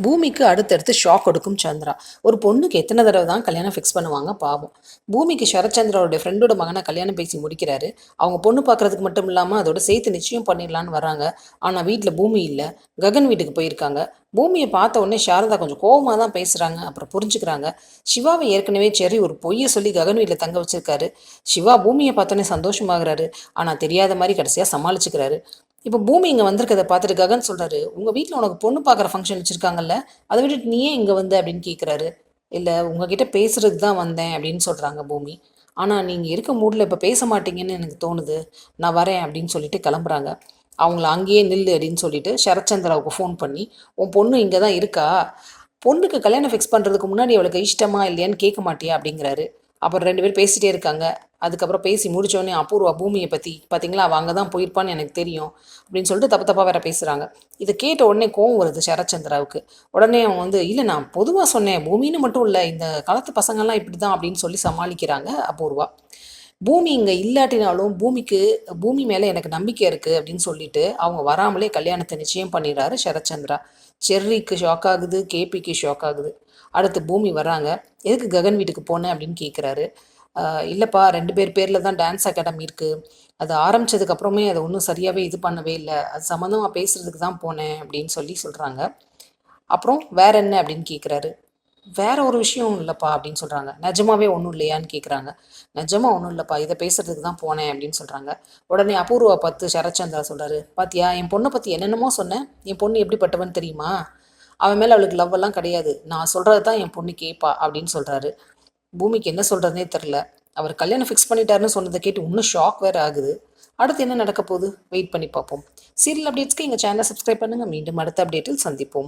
பூமிக்கு அடுத்தடுத்து ஷாக் கொடுக்கும் சந்திரா. ஒரு பொண்ணுக்கு எத்தனை தடவை தான் கல்யாணம் ஃபிக்ஸ் பண்ணுவாங்க பாவம். பூமிக்கு சரத்சந்திராவோட ஃப்ரெண்டோட மகனை கல்யாணம் பேசி முடிக்கிறாரு. அவங்க பொண்ணு பார்க்கறதுக்கு மட்டும் இல்லாமல் அதோட சேர்த்து நிச்சயம் பண்ணிடலான்னு வராங்க. ஆனால் வீட்டில் பூமி இல்லை. ககன் வீட்டுக்கு போயிருக்காங்க. பூமியை பார்த்த உடனே சாரதா கொஞ்சம் கோவமாக தான் பேசுகிறாங்க. அப்புறம் புரிஞ்சுக்கிறாங்க. சிவாவை ஏற்கனவே செர்ரி ஒரு பொய்யை சொல்லி ககன் வீட்டில் தங்க வச்சிருக்காரு. சிவா பூமியை பார்த்தோன்னே சந்தோஷமாகறாரு. ஆனால் தெரியாத மாதிரி கடைசியாக சமாளிச்சுக்கிறாரு. இப்போ பூமி இங்கே வந்திருக்கதை பார்த்துட்டு ககன் சொல்கிறாரு, உங்கள் வீட்டில் உனக்கு பொண்ணு பார்க்குற ஃபங்க்ஷன் வச்சுருக்காங்கல்ல, அதை விட்டுட்டு நீயே இங்கே வந்த அப்படின்னு கேட்குறாரு. இல்லை உங்ககிட்ட பேசுறதுக்கு தான் வந்தேன் அப்படின்னு சொல்கிறாங்க பூமி. ஆனால் நீங்கள் இருக்க மூடில் இப்போ பேச மாட்டீங்கன்னு எனக்கு தோணுது. நான் வரேன் அப்படின்னு சொல்லிட்டு கிளம்புறாங்க. அவங்கள அங்கேயே நில்லு அப்படின்னு சொல்லிட்டு சரத்சந்திராவுக்கு ஃபோன் பண்ணி, உன் பொண்ணு இங்கே தான் இருக்கா, பொண்ணுக்கு கல்யாணம் ஃபிக்ஸ் பண்ணுறதுக்கு முன்னாடி அவளுக்கு இஷ்டமா இல்லையான்னு கேட்க மாட்டியா அப்படிங்கிறாரு. அப்புறம் 2 பேர் பேசிகிட்டே இருக்காங்க. அதுக்கப்புறம் பேசி முடித்தோடனே அபூர்வா பூமியை பற்றி பார்த்தீங்களா அவள் அங்கே தான் போயிருப்பான்னு எனக்கு தெரியும் அப்படின்னு சொல்லிட்டு தப்பு தப்பாக வேற பேசுகிறாங்க. இதை கேட்ட உடனே கோவம் வருது சரத்சந்திராவுக்கு. உடனே அவங்க வந்து, இல்லை நான் பொதுவாக சொன்னேன், பூமின்னு மட்டும் இல்லை, இந்த காலத்து பசங்கள்லாம் இப்படி தான் அப்படின்னு சொல்லி சமாளிக்கிறாங்க அபூர்வா. பூமி இங்கே இல்லாட்டினாலும் பூமி மேலே எனக்கு நம்பிக்கை இருக்குது அப்படின்னு சொல்லிட்டு அவங்க வராமலே கல்யாணத்தை நிச்சயம் பண்ணிடுறாரு சரத்சந்திரா. செர்ரிக்கு ஷாக் ஆகுது, கேபிக்கு ஷாக் ஆகுது. அடுத்து பூமி வராங்க. எதுக்கு ககன் வீட்டுக்கு போனேன் அப்படின்னு கேட்குறாரு. இல்லைப்பா 2 பேர் பேரில் தான் டான்ஸ் அகாடமி இருக்குது. அது ஆரம்பித்ததுக்கப்புறமே அதை ஒன்றும் சரியாகவே இது பண்ணவே இல்லை. அது சம்மந்தமாக பேசுகிறதுக்கு தான் போனேன் அப்படின்னு சொல்கிறாங்க. அப்புறம் வேற என்ன அப்படின்னு கேட்குறாரு. வேற ஒரு விஷயம் இல்லைப்பா அப்படின்னு சொல்கிறாங்க. நிஜமாவே ஒன்றும் இல்லையான்னு கேட்குறாங்க. நிஜமாக ஒன்றும் இல்லைப்பா, இதை பேசுறதுக்கு தான் போனேன் அப்படின்னு சொல்கிறாங்க. உடனே அபூர்வா பார்த்து சரத்சந்திரா சொல்கிறாரு, பாத்தியா என் பொண்ணை பற்றி என்னென்னமோ சொன்னேன், என் பொண்ணு எப்படிப்பட்டவன்னு தெரியுமா, அவன் மேலே அவளுக்கு லவ் எல்லாம் கிடையாது, நான் சொல்கிறது தான் என் பொண்ணு கேட்பா அப்படின்னு சொல்கிறாரு. பூமிக்கு என்ன சொல்கிறதுனே தெரில. அவர் கல்யாணம் ஃபிக்ஸ் பண்ணிட்டாருன்னு சொன்னதை கேட்டு இன்னும் ஷாக் வேறு ஆகுது. அடுத்து என்ன நடக்க போகுது வெயிட் பண்ணி பார்ப்போம். சீரியல் அப்டேட்ஸ்க்கு எங்கள் சேனலை சப்ஸ்கிரைப் பண்ணுங்கள். மீண்டும் அடுத்த அப்டேட்டில் சந்திப்போம்.